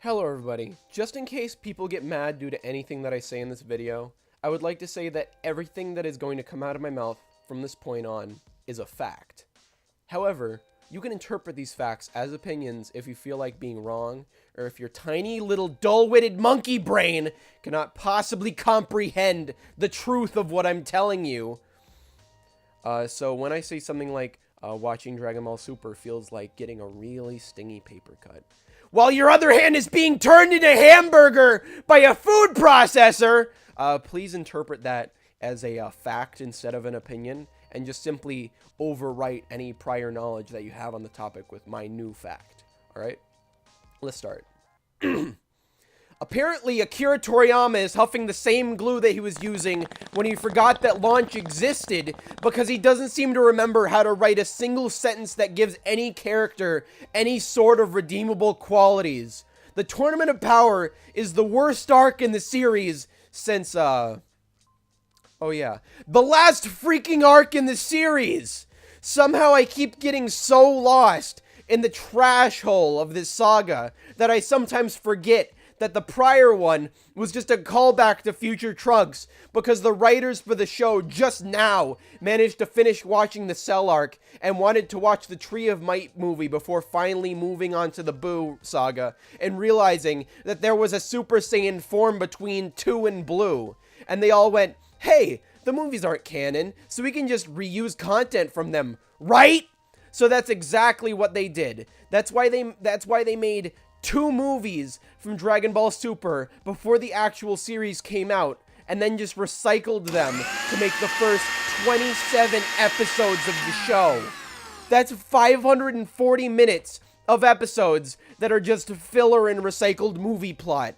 Hello everybody. Just in case people get mad due to anything that I say in this video, I would like to say that everything that is going to come out of my mouth from this point on is a fact. However, you can interpret these facts as opinions if you feel like being wrong, or if your tiny little dull-witted monkey brain cannot possibly comprehend the truth of what I'm telling you. So when I say something like, watching Dragon Ball Super feels like getting a really stingy paper cut, while your other hand is being turned into hamburger by a food processor, please interpret that as a fact instead of an opinion, and just simply overwrite any prior knowledge that you have on the topic with my new fact. Alright? Let's start. Apparently, Akira Toriyama is huffing the same glue that he was using when he forgot that Launch existed, because he doesn't seem to remember how to write a single sentence that gives any character any sort of redeemable qualities. The Tournament of Power is the worst arc in the series since, oh yeah, the last freaking arc in the series! Somehow I keep getting so lost in the trash hole of this saga that I sometimes forget that the prior one was just a callback to future Trunks, because the writers for the show just now managed to finish watching the Cell arc and wanted to watch the Tree of Might movie before finally moving on to the Boo saga and realizing that there was a Super Saiyan form between 2 and Blue. And they all went, hey, the movies aren't canon, so we can just reuse content from them, right? So that's exactly what they did. That's why they made 2 movies from Dragon Ball Super before the actual series came out, and then just recycled them to make the first 27 episodes of the show. That's 540 minutes of episodes that are just filler and recycled movie plot.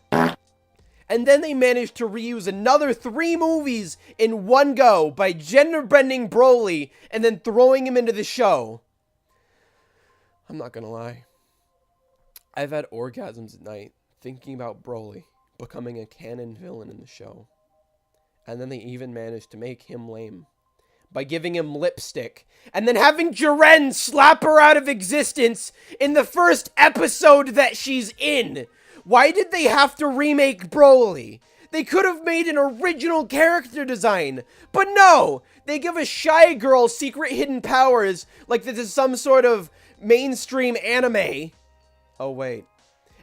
And then they managed to reuse another 3 movies in one go by gender-bending Broly and then throwing him into the show. I'm not gonna lie. I've had orgasms at night thinking about Broly becoming a canon villain in the show. And then they even managed to make him lame by giving him lipstick and then having Jiren slap her out of existence in the first episode that she's in. Why did they have to remake Broly? They could have made an original character design, but no! They give a shy girl secret hidden powers like this is some sort of mainstream anime. Oh, wait.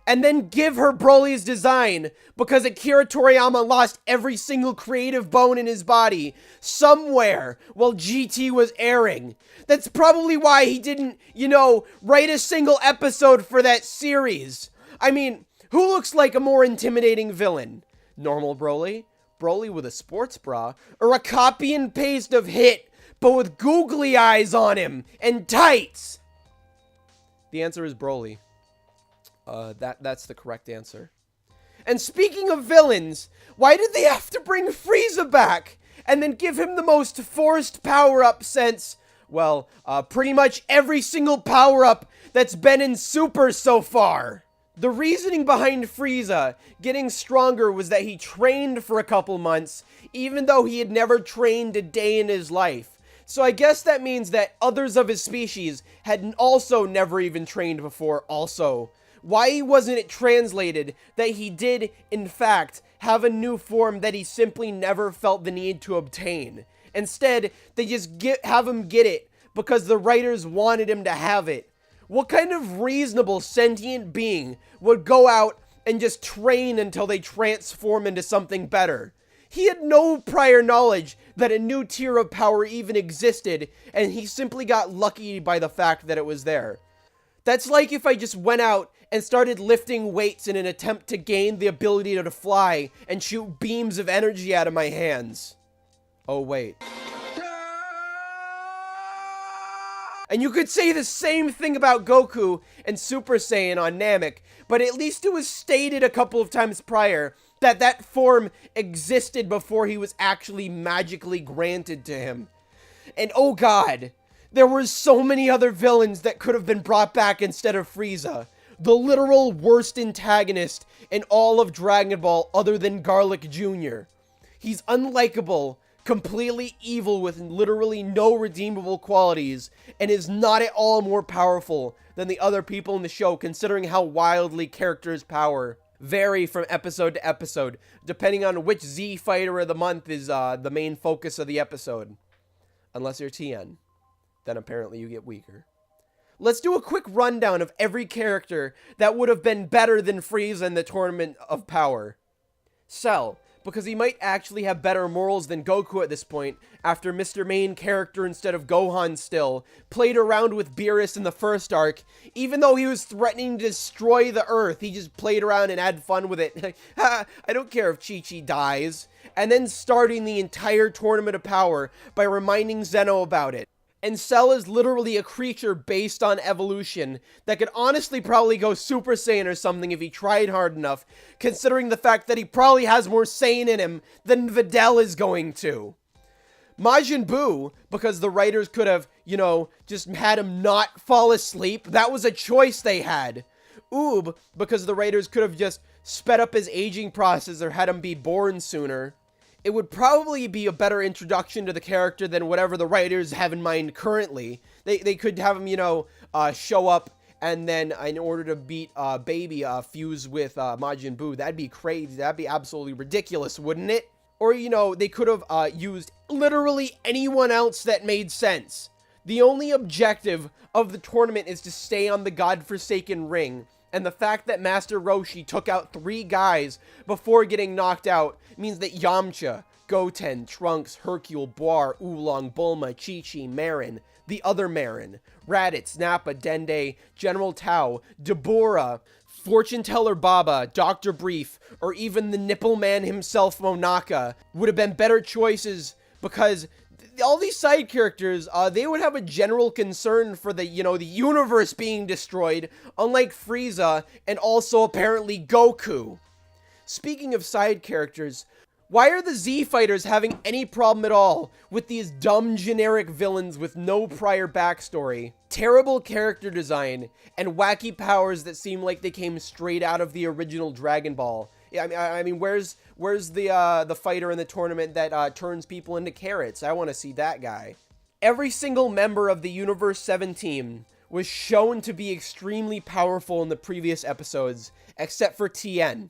And then give her Broly's design because Akira Toriyama lost every single creative bone in his body somewhere while GT was airing. That's probably why he didn't, write a single episode for that series. I mean, who looks like a more intimidating villain? Normal Broly? Broly with a sports bra? Or a copy and paste of Hit, but with googly eyes on him and tights? The answer is Broly. That's the correct answer. And speaking of villains, why did they have to bring Frieza back and then give him the most forced power-up since, well, pretty much every single power-up that's been in Super so far? The reasoning behind Frieza getting stronger was that he trained for a couple months, even though he had never trained a day in his life. So I guess that means that others of his species had also never even trained before also. Why wasn't it translated that he did, in fact, have a new form that he simply never felt the need to obtain? Instead, they just have him get it because the writers wanted him to have it. What kind of reasonable sentient being would go out and just train until they transform into something better? He had no prior knowledge that a new tier of power even existed, and he simply got lucky by the fact that it was there. That's like if I just went out and started lifting weights in an attempt to gain the ability to fly and shoot beams of energy out of my hands. Oh, wait. And you could say the same thing about Goku and Super Saiyan on Namek, but at least it was stated a couple of times prior that that form existed before he was actually magically granted to him. And oh god, there were so many other villains that could have been brought back instead of Frieza. The literal worst antagonist in all of Dragon Ball other than Garlic Jr. He's unlikable, completely evil with literally no redeemable qualities, and is not at all more powerful than the other people in the show, considering how wildly characters' power vary from episode to episode, depending on which Z fighter of the month is the main focus of the episode. Unless you're Tien, then apparently you get weaker. Let's do a quick rundown of every character that would have been better than Frieza in the Tournament of Power. Cell, because he might actually have better morals than Goku at this point, after Mr. Main Character instead of Gohan still played around with Beerus in the first arc. Even though he was threatening to destroy the Earth, he just played around and had fun with it. I don't care if Chi-Chi dies. And then starting the entire Tournament of Power by reminding Zeno about it. And Cell is literally a creature based on evolution that could honestly probably go Super Saiyan or something if he tried hard enough, considering the fact that he probably has more Saiyan in him than Videl is going to. Majin Buu, because the writers could have, just had him not fall asleep. That was a choice they had. Oob, because the writers could have just sped up his aging process or had him be born sooner. It would probably be a better introduction to the character than whatever the writers have in mind currently. They could have him, show up and then in order to beat Baby, fuse with Majin Buu. That'd be crazy. That'd be absolutely ridiculous, wouldn't it? Or, they could have used literally anyone else that made sense. The only objective of the tournament is to stay on the godforsaken ring. And the fact that Master Roshi took out 3 guys before getting knocked out means that Yamcha, Goten, Trunks, Hercule, Boar, Oolong, Bulma, Chi-Chi, Marin, the other Marin, Raditz, Nappa, Dende, General Tao, Dabura, Fortune Teller Baba, Dr. Brief, or even the Nipple Man himself, Monaka, would have been better choices because all these side characters, they would have a general concern for the universe being destroyed, unlike Frieza and also apparently Goku. Speaking of side characters, why are the Z fighters having any problem at all with these dumb generic villains with no prior backstory, terrible character design, and wacky powers that seem like they came straight out of the original Dragon Ball? I mean, where's the fighter in the tournament that turns people into carrots? I want to see that guy. Every single member of the Universe 7 team was shown to be extremely powerful in the previous episodes, except for Tien.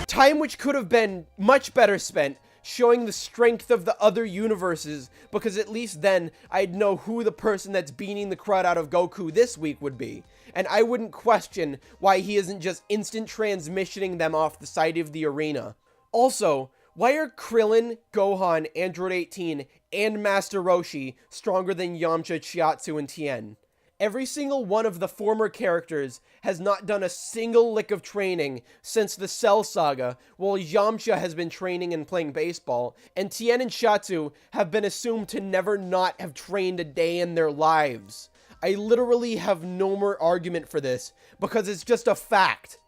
Time which could have been much better spent showing the strength of the other universes, because at least then I'd know who the person that's beating the crud out of Goku this week would be. And I wouldn't question why he isn't just instant transmissioning them off the side of the arena. Also, why are Krillin, Gohan, Android 18, and Master Roshi stronger than Yamcha, Chiatsu, and Tien? Every single one of the former characters has not done a single lick of training since the Cell Saga, while Yamcha has been training and playing baseball, and Tien and Chiatsu have been assumed to never not have trained a day in their lives. I literally have no more argument for this, because it's just a fact.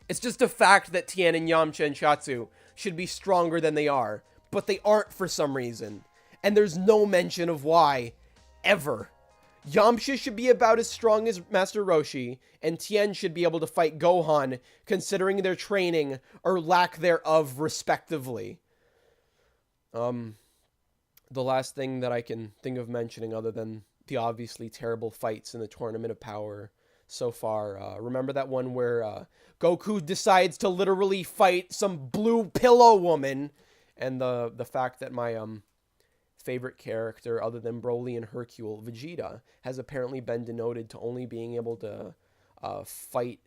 It's just a fact that Tien and Yamcha and Chiatsu should be stronger than they are, but they aren't for some reason. And there's no mention of why, ever. Yamcha should be about as strong as Master Roshi, and Tien should be able to fight Gohan, considering their training or lack thereof, respectively. The last thing that I can think of mentioning, other than the obviously terrible fights in the Tournament of Power so far, remember that one where Goku decides to literally fight some blue pillow woman, and the fact that my favorite character other than Broly and Hercule, Vegeta, has apparently been denoted to only being able to fight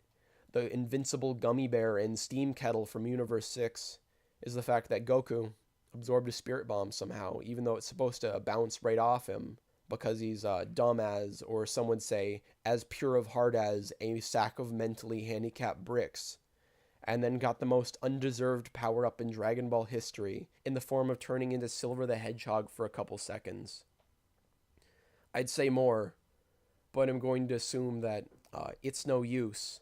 the invincible Gummy Bear and Steam Kettle from Universe 6, is the fact that Goku absorbed a Spirit Bomb somehow, even though it's supposed to bounce right off him, because he's dumb as, or some would say, as pure of heart as a sack of mentally handicapped bricks, and then got the most undeserved power-up in Dragon Ball history in the form of turning into Silver the Hedgehog for a couple seconds. I'd say more, but I'm going to assume that it's no use.